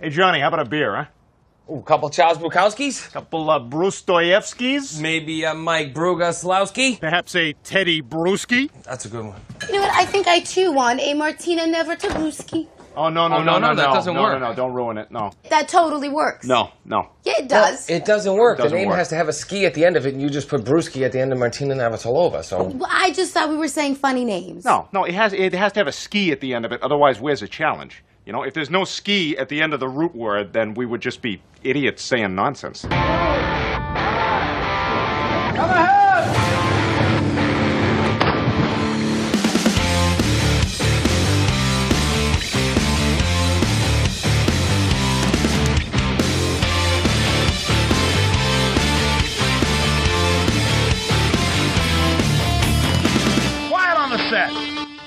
Hey, Johnny, how about a beer, huh? Ooh, couple Charles Bukowskis? Couple Brustoyevskis? Maybe a Mike Brugaslowski? Perhaps a Teddy Bruschi? That's a good one. You know what? I think I too want a Martina Nevertabuski. Oh, no, that doesn't work. No, don't ruin it, no. That totally works. No. Yeah, it does. It doesn't work. It doesn't the name work. has to have a ski at the end of it, and you just put Brewski at the end of Martina Navratilova, so... Well, I just thought we were saying funny names. No, it has to have a ski at the end of it, otherwise where's the challenge? You know, if there's no ski at the end of the root word, then we would just be idiots saying nonsense. Come ahead! Quiet on the set!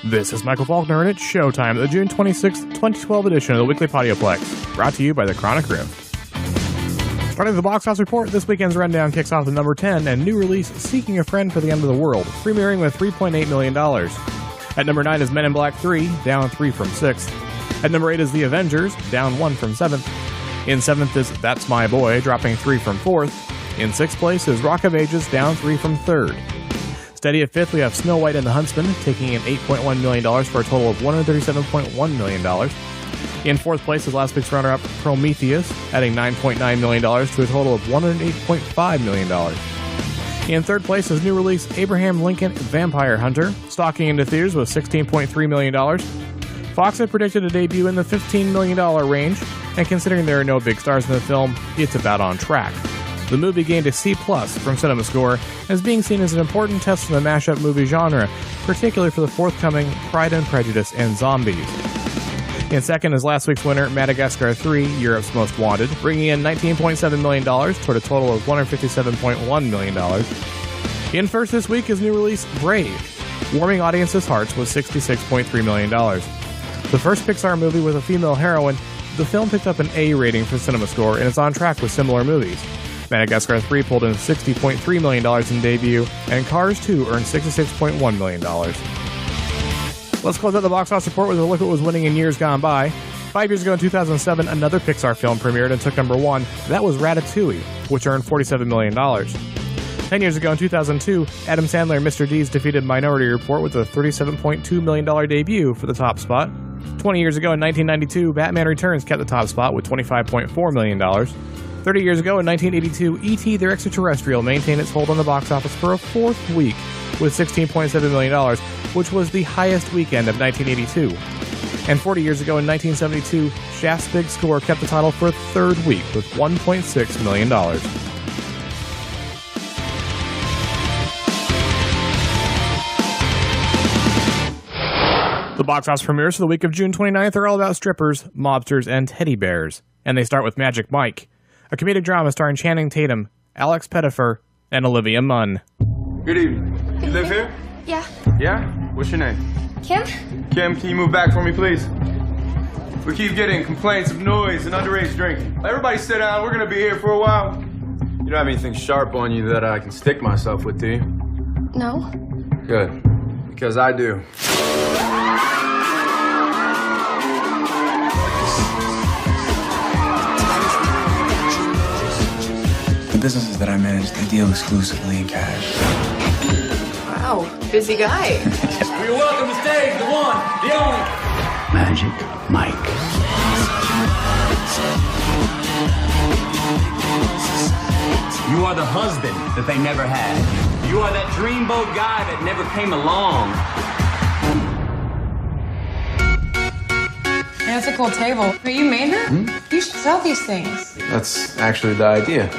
This is Michael Falkner, and it's showtime, the June 26, 2012 edition of the Weekly Podioplex, brought to you by the Chronic Rift. Starting the box office report, this weekend's rundown kicks off with number 10 and new release Seeking a Friend for the End of the World, premiering with $3.8 million. At number 9 is Men in Black 3, down 3 from 6th. At number 8 is The Avengers, down 1 from 7th. In 7th is That's My Boy, dropping 3 from 4th. In 6th place is Rock of Ages, down 3 from 3rd. Steady at 5th, we have Snow White and the Huntsman, taking in $8.1 million for a total of $137.1 million. In 4th place is last week's runner-up Prometheus, adding $9.9 million to a total of $108.5 million. In 3rd place is new release Abraham Lincoln Vampire Hunter, stalking into theaters with $16.3 million. Fox had predicted a debut in the $15 million range, and considering there are no big stars in the film, it's about on track. The movie gained a C+ from CinemaScore, as being seen as an important test of the mashup movie genre, particularly for the forthcoming Pride and Prejudice and Zombies. In 2nd is last week's winner, Madagascar 3, Europe's Most Wanted, bringing in $19.7 million toward a total of $157.1 million. In 1st this week is new release Brave, warming audiences' hearts with $66.3 million. The first Pixar movie with a female heroine, the film picked up an A rating for CinemaScore and is on track with similar movies. Madagascar 3 pulled in $60.3 million in debut, and Cars 2 earned $66.1 million. Let's close out the box office report with a look at what was winning in years gone by. 5 years ago in 2007, another Pixar film premiered and took number 1. That was Ratatouille, which earned $47 million. 10 years ago in 2002, Adam Sandler and Mr. Deeds defeated Minority Report with a $37.2 million debut for the top spot. 20 years ago in 1992, Batman Returns kept the top spot with $25.4 million. 30 years ago in 1982, E.T. the Extraterrestrial maintained its hold on the box office for a 4th week with $16.7 million, which was the highest weekend of 1982. And 40 years ago in 1972, Shaft's Big Score kept the title for a 3rd week with $1.6 million. The box office premieres for the week of June 29th are all about strippers, mobsters, and teddy bears. And they start with Magic Mike, a comedic drama starring Channing Tatum, Alex Pettyfer, and Olivia Munn. Good evening. You live here? Yeah. Yeah? What's your name? Kim? Kim, can you move back for me, please? We keep getting complaints of noise and underage drinking. Everybody sit down. We're going to be here for a while. You don't have anything sharp on you that I can stick myself with, do you? No. Good. Because I do. The businesses that I manage, they deal exclusively in cash. Wow, busy guy. You're welcome to stage, the one, the only. Magic Mike. You are the husband that they never had. You are that dreamboat guy that never came along. Yeah, that's a cool table. But you made her? You should sell these things. That's actually the idea.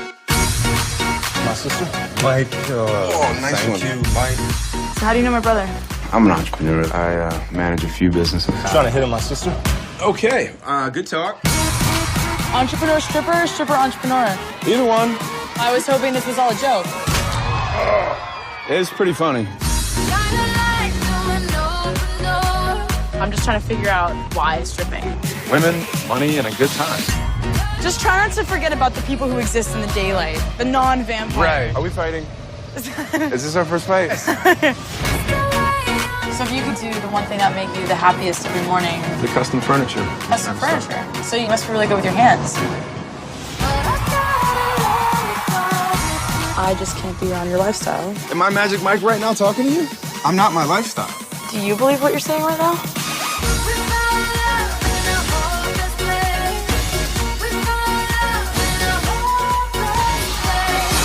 My sister? Mike. Nice one. Thank you, Mike. So how do you know my brother? I'm an entrepreneur. I manage a few businesses. Trying to hit on my sister? Okay. Good talk. Entrepreneur stripper, stripper entrepreneur. Either one. I was hoping this was all a joke. It's pretty funny. I'm just trying to figure out why stripping. Women, money, and a good time. Just try not to forget about the people who exist in the daylight, the non-vampire. Right. Are we fighting? Is this our first fight? So if you could do the one thing that make you the happiest every morning. The custom furniture. Custom furniture. So you must be really good with your hands. I just can't be around your lifestyle. Am I Magic Mike right now talking to you? I'm not my lifestyle. Do you believe what you're saying right now?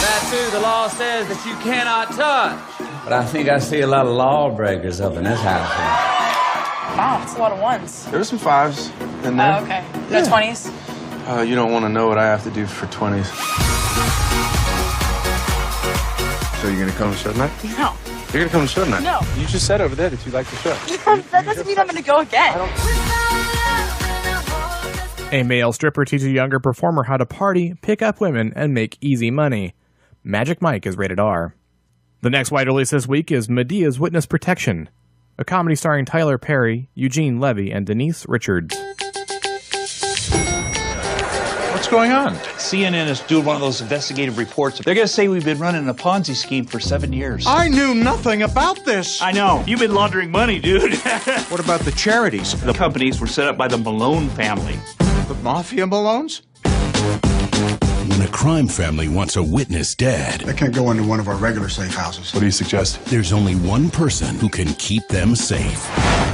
Tattoo, the law says that you cannot touch. But I think I see a lot of lawbreakers up in this house. Wow, it's a lot of ones. There were some 5s in there. Oh, okay. No 20s? You don't want to know what I have to do for 20s. So you're going to come to show tonight? No. You're going to come to show tonight? No. You just said over there that you like the show. That doesn't mean I'm going to go again. A male stripper teaches a younger performer how to party, pick up women, and make easy money. Magic Mike is rated R. The next wide release this week is Medea's Witness Protection, a comedy starring Tyler Perry, Eugene Levy, and Denise Richards. What's going on? CNN is doing one of those investigative reports. They're going to say we've been running a Ponzi scheme for 7 years. I knew nothing about this. I know. You've been laundering money, dude. What about the charities? The companies were set up by the Malone family. The Mafia Malones? When a crime family wants a witness dead, They can't go into one of our regular safe houses. What do you suggest? there's only one person who can keep them safe.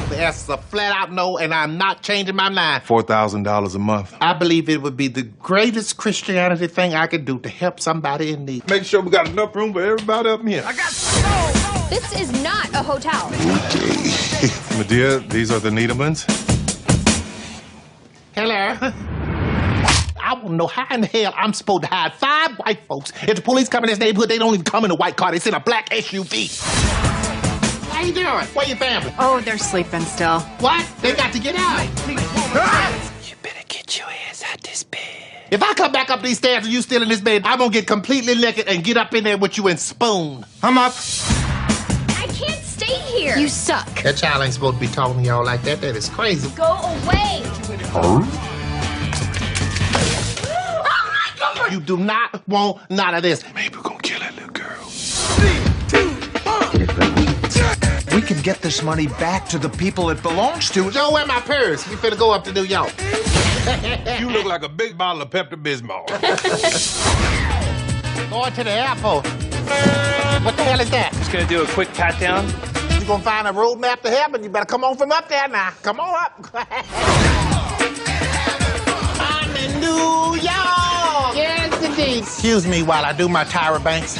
That's a flat-out no, and I'm not changing my mind. $4,000 a month. I believe it would be the greatest Christianity thing I could do to help somebody in need. Make sure we got enough room for everybody up here. This is not a hotel. Medea, these are the Needlemans. Hello. I want to know how in the hell I'm supposed to hide 5 white folks. If the police come in this neighborhood, they don't even come in a white car. They sit in a black SUV. How you doing? Where your family? Oh, they're sleeping still. What? They got to get out. You better get your ass out this bed. If I come back up these stairs and you still in this bed, I'm going to get completely naked and get up in there with you and spoon. I'm up. I can't stay here. You suck. That child ain't supposed to be talking to y'all like that. That is crazy. Go away. You do not want none of this. Maybe we're going to kill that little girl. 3, 2, 1. We can get this money back to the people it belongs to. Joe, where my purse? We finna go up to New York. You look like a big bottle of Pepto-Bismol. Going to the airport. What the hell is that? Just going to do a quick pat down. You gonna find a roadmap to heaven? You better come on from up there now. Come on up. I'm in New York. Yes, indeed. Excuse me while I do my Tyra Banks.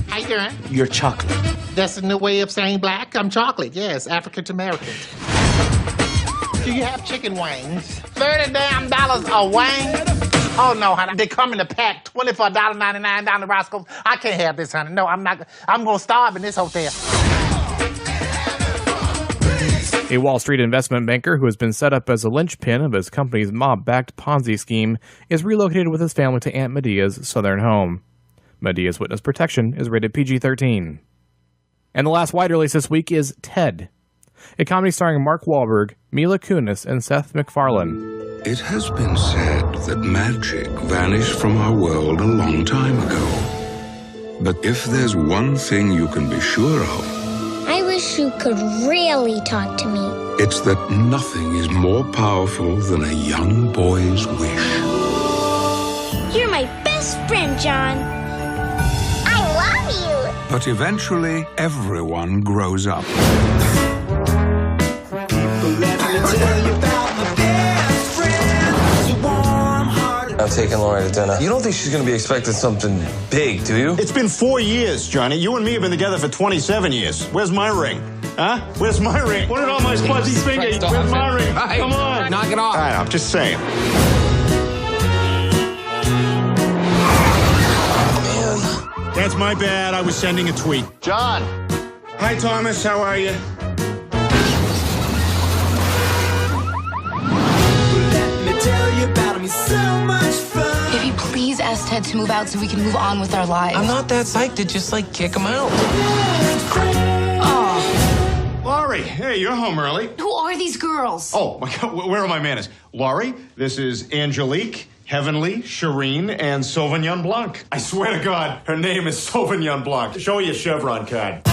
How you doing? You're chocolate. That's a new way of saying black. I'm chocolate. Yes, African American. Do you have chicken wings? $30 damn a wing? Oh no, honey. They come in a pack, $24.99 down to Roscoe's. I can't have this, honey. No, I'm not. I'm gonna starve in this hotel. A Wall Street investment banker who has been set up as a linchpin of his company's mob-backed Ponzi scheme is relocated with his family to Aunt Medea's southern home. Medea's Witness Protection is rated PG-13. And the last wide release this week is Ted, a comedy starring Mark Wahlberg, Mila Kunis, and Seth MacFarlane. It has been said that magic vanished from our world a long time ago. But if there's one thing you can be sure of, I wish you could really talk to me. it's that nothing is more powerful than a young boy's wish. You're my best friend, John. I love you. But eventually, everyone grows up. I'm taking Lori to dinner. You don't think she's gonna be expecting something big, do you? It's been 4 years, Johnny. You and me have been together for 27 years. Where's my ring? Huh? Where's my ring? What did all my fuzzy fingers? Where's my ring? Hey, come on. knock it off. I know, I'm just saying. Man. That's my bad. I was sending a tweet. John. Hi, Thomas. How are you? If you please ask Ted to move out so we can move on with our lives. I'm not that psyched to just, kick him out. Oh. All Laurie, hey, you're home early. Who are these girls? Oh, my God, where are my manners? Laurie, this is Angelique, Heavenly, Shireen, and Sauvignon Blanc. I swear to God, her name is Sauvignon Blanc. Show her your Chevron card.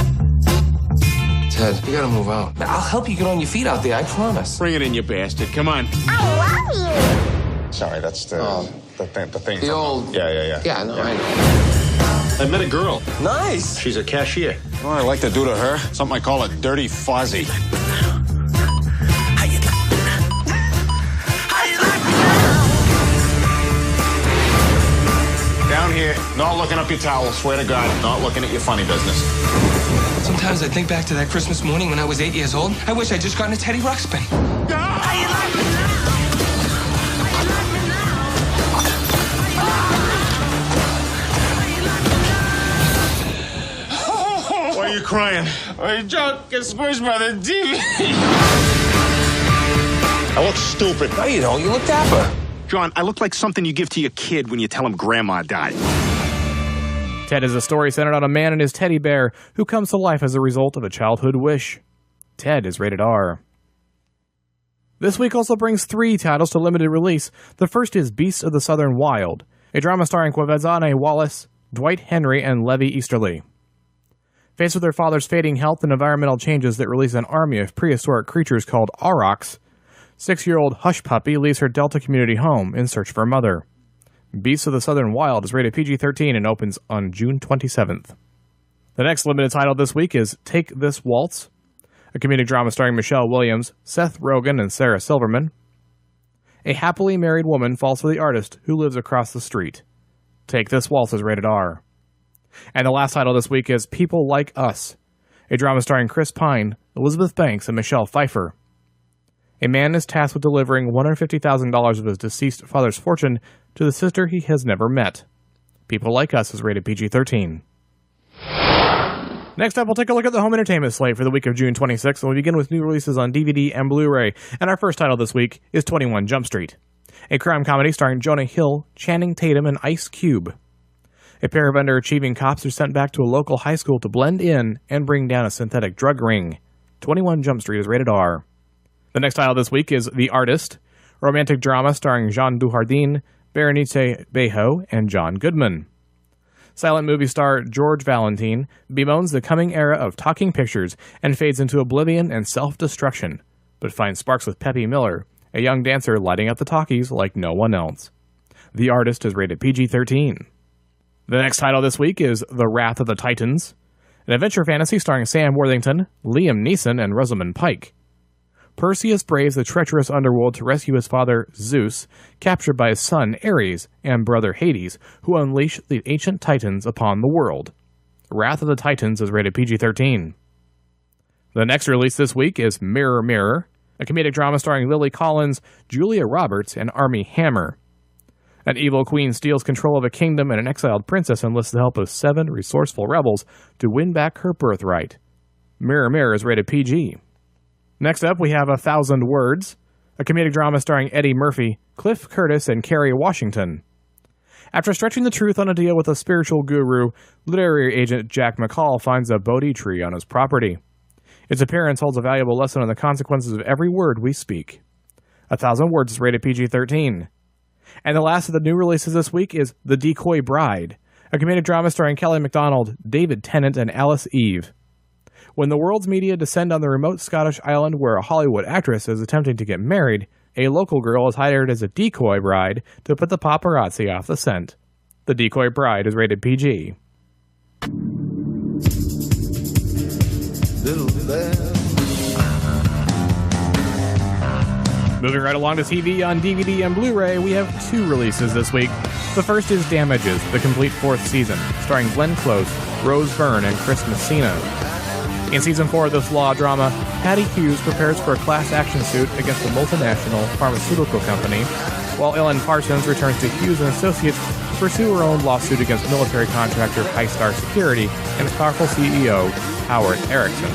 Ted, you gotta move out. I'll help you get on your feet out there, I promise. Bring it in, you bastard. Come on. I love you. Sorry, that's the thing. The old... Yeah. Yeah, I know. I met a girl. Nice. She's a cashier. What I like to do to her? Something I call a dirty fuzzy. Down here, not looking up your towel, swear to God, not looking at your funny business. Sometimes I think back to that Christmas morning when I was 8 years old. I wish I'd just gotten a Teddy Ruxpin. Why are you crying? I just get squished by the TV. I look stupid. No, you don't. You look dapper. John, I look like something you give to your kid when you tell him grandma died. Ted is a story centered on a man and his teddy bear who comes to life as a result of a childhood wish. Ted is rated R. This week also brings 3 titles to limited release. The first is Beasts of the Southern Wild, a drama starring Quavazane Wallace, Dwight Henry, and Levi Easterly. Faced with their father's fading health and environmental changes that release an army of prehistoric creatures called aurochs, 6-year-old Hush Puppy leaves her Delta community home in search for a mother. Beasts of the Southern Wild is rated PG-13 and opens on June 27th. The next limited title this week is Take This Waltz, a comedic drama starring Michelle Williams, Seth Rogen, and Sarah Silverman. A happily married woman falls for the artist who lives across the street. Take This Waltz is rated R. And the last title this week is People Like Us, a drama starring Chris Pine, Elizabeth Banks, and Michelle Pfeiffer. A man is tasked with delivering $150,000 of his deceased father's fortune to the sister he has never met. People Like Us is rated PG-13. Next up, we'll take a look at the home entertainment slate for the week of June 26th, and we'll begin with new releases on DVD and Blu-ray. And our first title this week is 21 Jump Street, a crime comedy starring Jonah Hill, Channing Tatum, and Ice Cube. A pair of underachieving cops are sent back to a local high school to blend in and bring down a synthetic drug ring. 21 Jump Street is rated R. The next title this week is The Artist, a romantic drama starring Jean Dujardin, Berenice Bejo, and John Goodman. Silent movie star George Valentine bemoans the coming era of talking pictures and fades into oblivion and self-destruction, but finds sparks with Peppy Miller, a young dancer lighting up the talkies like no one else. The Artist is rated PG-13. The next title this week is The Wrath of the Titans, an adventure fantasy starring Sam Worthington, Liam Neeson, and Rosamund Pike. Perseus braves the treacherous underworld to rescue his father, Zeus, captured by his son, Ares, and brother Hades, who unleash the ancient titans upon the world. Wrath of the Titans is rated PG-13. The next release this week is Mirror Mirror, a comedic drama starring Lily Collins, Julia Roberts, and Armie Hammer. An evil queen steals control of a kingdom, and an exiled princess enlists the help of 7 resourceful rebels to win back her birthright. Mirror Mirror is rated PG. Next up, we have 1,000 Words, a comedic drama starring Eddie Murphy, Cliff Curtis, and Kerry Washington. After stretching the truth on a deal with a spiritual guru, literary agent Jack McCall finds a Bodhi tree on his property. Its appearance holds a valuable lesson on the consequences of every word we speak. 1,000 Words is rated PG-13. And the last of the new releases this week is The Decoy Bride, a comedic drama starring Kelly MacDonald, David Tennant, and Alice Eve. When the world's media descend on the remote Scottish island where a Hollywood actress is attempting to get married, a local girl is hired as a decoy bride to put the paparazzi off the scent. The Decoy Bride is rated PG. Moving right along to TV on DVD and Blu-ray, we have 2 releases this week. The first is Damages, the complete 4th season, starring Glenn Close, Rose Byrne, and Chris Messina. In Season 4 of this law drama, Patty Hughes prepares for a class action suit against a multinational pharmaceutical company, while Ellen Parsons returns to Hughes & Associates to pursue her own lawsuit against military contractor High Star Security and its powerful CEO, Howard Erickson.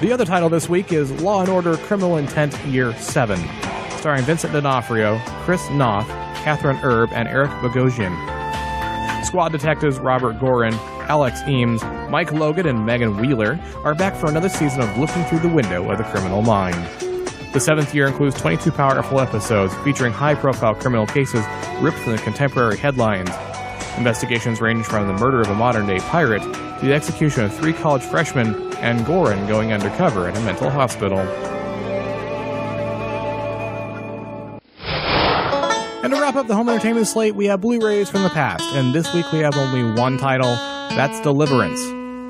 The The other title this week is Law & Order Criminal Intent Year 7, starring Vincent D'Onofrio, Chris Noth, Catherine Erb, and Eric Bogosian. Squad detectives Robert Gorin, Alex Eames, Mike Logan, and Megan Wheeler are back for another season of looking through the window of the criminal mind. The 7th year includes 22 powerful episodes featuring high-profile criminal cases ripped from the contemporary headlines. Investigations range from the murder of a modern-day pirate to the execution of 3 college freshmen and Gorin going undercover at a mental hospital. And to wrap up the home entertainment slate, we have Blu-rays from the past, and this week we have only one title, that's Deliverance,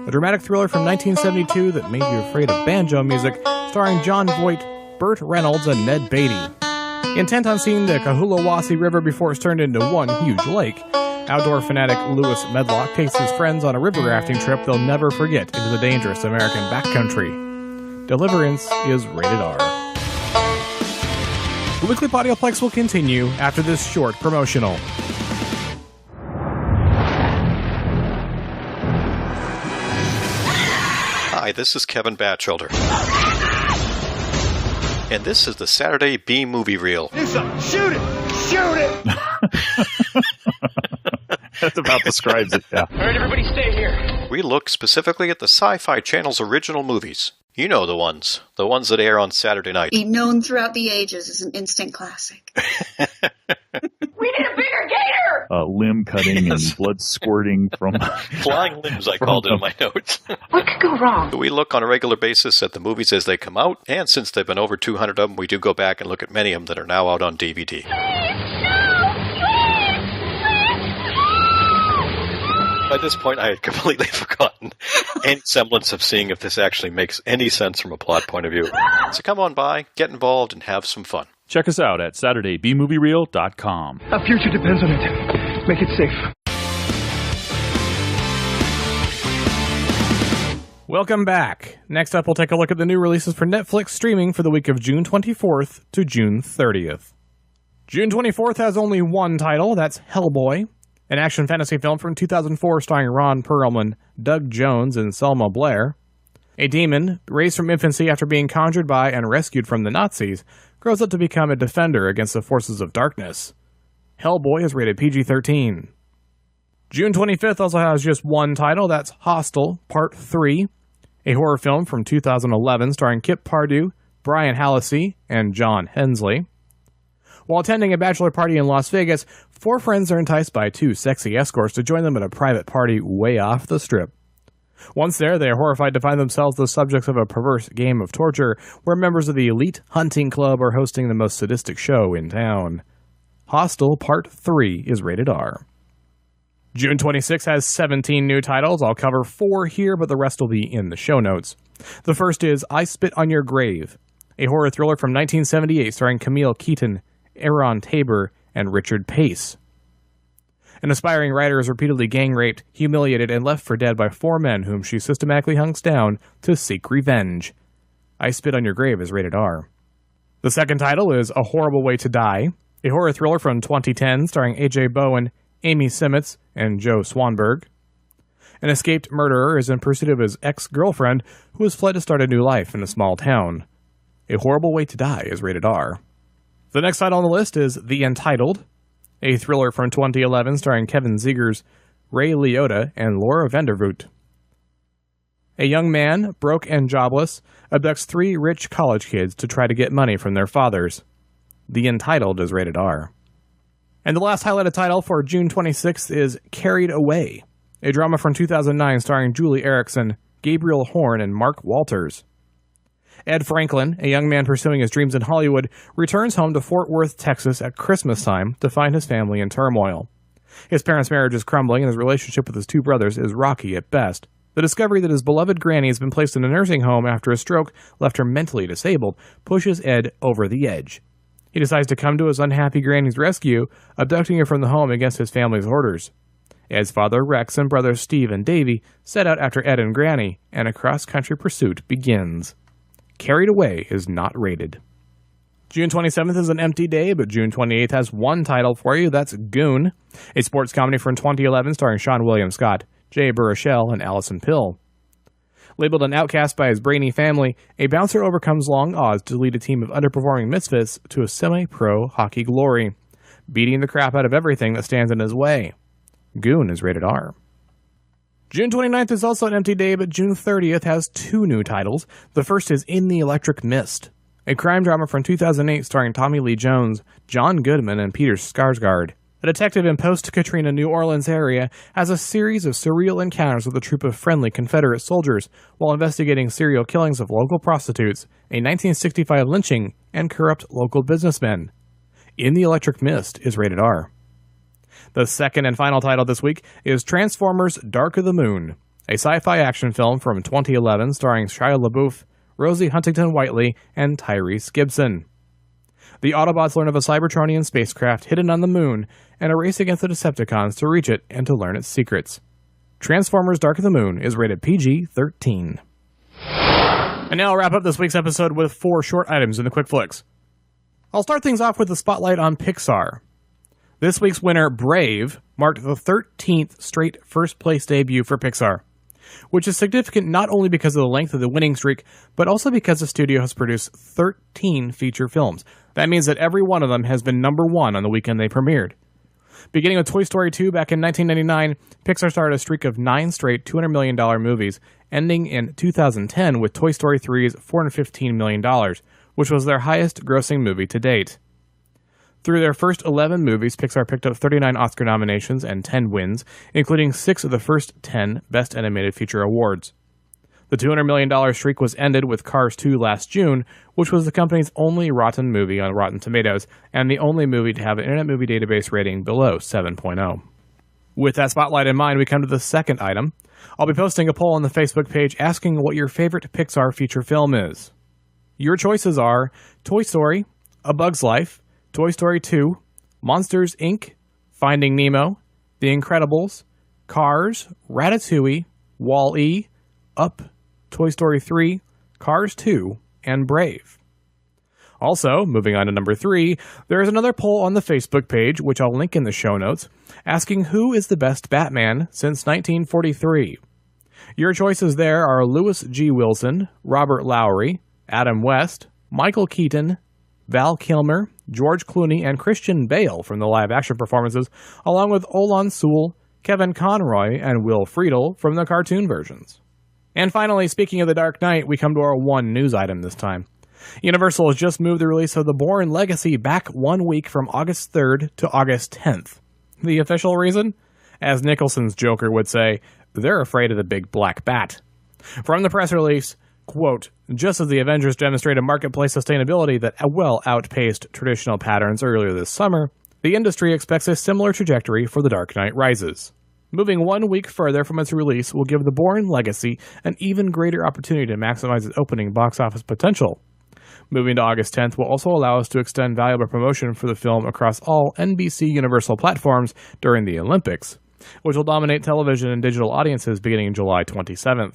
a dramatic thriller from 1972 that made you afraid of banjo music, starring Jon Voight, Burt Reynolds, and Ned Beatty. Intent on seeing the Cohaluasi River before it's turned into one huge lake, outdoor fanatic Lewis Medlock takes his friends on a river rafting trip they'll never forget into the dangerous American backcountry. Deliverance is rated R. The Weekly Podioplex will continue after this short promotional. Hi, this is Kevin Batchelder. And this is the Saturday B Movie Reel. Do something! Shoot it! Shoot it! That about describes it, yeah. All right, everybody stay here. We look specifically at the Sci-Fi Channel's original movies. You know the ones that air on Saturday night. Be known throughout the ages as an instant classic. We need a bigger gator! Limb cutting and blood squirting from... Flying limbs, I called it in my notes. What could go wrong? We look on a regular basis at the movies as they come out, and since there have been over 200 of them, we do go back and look at many of them that are now out on DVD. By this point, I had completely forgotten any semblance of seeing if this actually makes any sense from a plot point of view. So come on by, get involved, and have some fun. Check us out at SaturdayBMovieReel.com. Our future depends on it. Make it safe. Welcome back. Next up, we'll take a look at the new releases for Netflix streaming for the week of June 24th to June 30th. June 24th has only one title, that's Hellboy, an action fantasy film from 2004 starring Ron Perlman, Doug Jones, and Selma Blair. A demon, raised from infancy after being conjured by and rescued from the Nazis, grows up to become a defender against the forces of darkness. Hellboy is rated PG-13. June 25th also has just one title, that's Hostel, Part 3, a horror film from 2011 starring Kip Pardue, Brian Hallisey, and John Hensley. While attending a bachelor party in Las Vegas, 4 friends are enticed by 2 sexy escorts to join them at a private party way off the strip. Once there, they are horrified to find themselves the subjects of a perverse game of torture where members of the elite hunting club are hosting the most sadistic show in town. Hostel Part 3 is rated R. June 26 has 17 new titles. I'll cover 4 here, but the rest will be in the show notes. The first is I Spit on Your Grave, a horror thriller from 1978 starring Camille Keaton, Aaron Tabor, and Richard Pace. An aspiring writer is repeatedly gang-raped, humiliated, and left for dead by 4 men whom she systematically hunts down to seek revenge. I Spit on Your Grave is rated R. The second title is A Horrible Way to Die, a horror thriller from 2010 starring A.J. Bowen, Amy Simmons, and Joe Swanberg. An escaped murderer is in pursuit of his ex-girlfriend who has fled to start a new life in a small town. A Horrible Way to Die is rated R. The next title on the list is The Entitled, a thriller from 2011 starring Kevin Zegers, Ray Liotta, and Laura Vandervoot. A young man, broke and jobless, abducts 3 rich college kids to try to get money from their fathers. The Entitled is rated R. And the last highlighted title for June 26th is Carried Away, a drama from 2009 starring Julie Erickson, Gabriel Horn, and Mark Walters. Ed Franklin, a young man pursuing his dreams in Hollywood, returns home to Fort Worth, Texas at Christmas time to find his family in turmoil. His parents' marriage is crumbling and his relationship with his 2 brothers is rocky at best. The discovery that his beloved granny has been placed in a nursing home after a stroke left her mentally disabled pushes Ed over the edge. He decides to come to his unhappy granny's rescue, abducting her from the home against his family's orders. Ed's father Rex and brothers Steve and Davy set out after Ed and Granny, and a cross-country pursuit begins. Carried Away is not rated. June 27th is an empty day, but June 28th has one title for you, that's Goon, a sports comedy from 2011 starring Seann William Scott, Jay Baruchel, and Allison Pill. Labeled an outcast by his brainy family, a bouncer overcomes long odds to lead a team of underperforming misfits to a semi-pro hockey glory, beating the crap out of everything that stands in his way. Goon is rated R. June 29th is also an empty day, but June 30th has 2 new titles. The first is In the Electric Mist, a crime drama from 2008 starring Tommy Lee Jones, John Goodman, and Peter Skarsgård. A detective in post-Katrina New Orleans area has a series of surreal encounters with a troop of friendly Confederate soldiers while investigating serial killings of local prostitutes, a 1965 lynching, and corrupt local businessmen. In the Electric Mist is rated R. The second and final title this week is Transformers Dark of the Moon, a sci-fi action film from 2011 starring Shia LaBeouf, Rosie Huntington-Whiteley, and Tyrese Gibson. The Autobots learn of a Cybertronian spacecraft hidden on the moon and a race against the Decepticons to reach it and to learn its secrets. Transformers Dark of the Moon is rated PG-13. And now I'll wrap up this week's episode with 4 short items in the Quick Flicks. I'll start things off with the spotlight on Pixar. This week's winner, Brave, marked the 13th straight first-place debut for Pixar, which is significant not only because of the length of the winning streak, but also because the studio has produced 13 feature films. That means that every one of them has been number 1 on the weekend they premiered. Beginning with Toy Story 2 back in 1999, Pixar started a streak of 9 straight $200 million movies, ending in 2010 with Toy Story 3's $415 million, which was their highest grossing movie to date. Through their first 11 movies, Pixar picked up 39 Oscar nominations and 10 wins, including 6 of the first 10 Best Animated Feature awards. The $200 million streak was ended with Cars 2 last June, which was the company's only rotten movie on Rotten Tomatoes, and the only movie to have an Internet Movie Database rating below 7.0. With that spotlight in mind, we come to the second item. I'll be posting a poll on the Facebook page asking what your favorite Pixar feature film is. Your choices are Toy Story, A Bug's Life, Toy Story 2, Monsters, Inc., Finding Nemo, The Incredibles, Cars, Ratatouille, Wall-E, Up, Toy Story 3, Cars 2, and Brave. Also, moving on to number 3, there is another poll on the Facebook page, which I'll link in the show notes, asking who is the best Batman since 1943. Your choices there are Lewis G. Wilson, Robert Lowry, Adam West, Michael Keaton, Val Kilmer, George Clooney, and Christian Bale from the live-action performances, along with Olan Sewell, Kevin Conroy, and Will Friedle from the cartoon versions. And finally, speaking of The Dark Knight, we come to our one news item this time. Universal has just moved the release of The Bourne Legacy back 1 week from August 3rd to August 10th. The official reason? As Nicholson's Joker would say, they're afraid of the big black bat. From the press release, quote, just as the Avengers demonstrated marketplace sustainability that well outpaced traditional patterns earlier this summer, the industry expects a similar trajectory for The Dark Knight Rises. Moving 1 week further from its release will give The Bourne Legacy an even greater opportunity to maximize its opening box office potential. Moving to August 10th will also allow us to extend valuable promotion for the film across all NBC Universal platforms during the Olympics, which will dominate television and digital audiences beginning July 27th.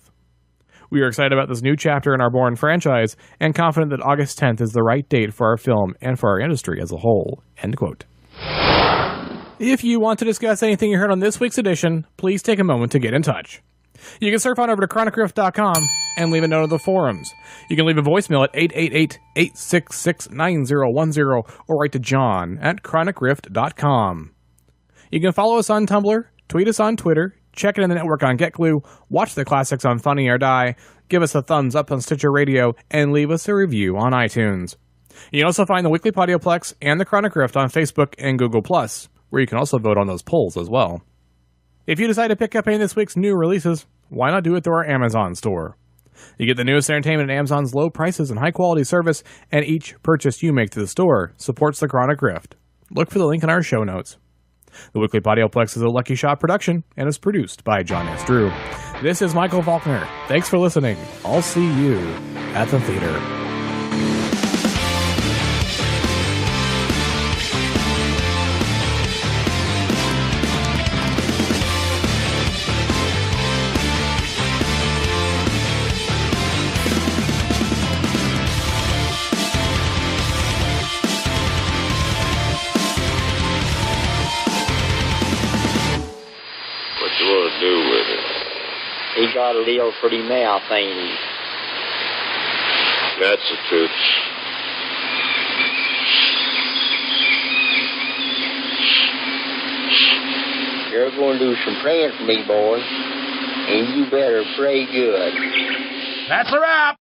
We are excited about this new chapter in our Bourne franchise and confident that August 10th is the right date for our film and for our industry as a whole. End quote. If you want to discuss anything you heard on this week's edition, please take a moment to get in touch. You can surf on over to chronicriff.com and leave a note on the forums. You can leave a voicemail at 888-866-9010 or write to John at chronicriff.com. You can follow us on Tumblr, tweet us on Twitter, check it in the network on GetGlue, watch the classics on Funny or Die, give us a thumbs up on Stitcher Radio, and leave us a review on iTunes. You can also find the Weekly Podioplex and the Chronic Rift on Facebook and Google+, where you can also vote on those polls as well. If you decide to pick up any of this week's new releases, why not do it through our Amazon store? You get the newest entertainment at Amazon's low prices and high-quality service, and each purchase you make to the store supports the Chronic Rift. Look for the link in our show notes. The Weekly Podioplex is a Lucky Shot production and is produced by John S. Drew. This is Michael Falkner. Thanks for listening. I'll see you at the theater. What you want to do with it? He got a little pretty mouth, ain't he? That's the truth. You're going to do some praying for me, boy. And you better pray good. That's a wrap.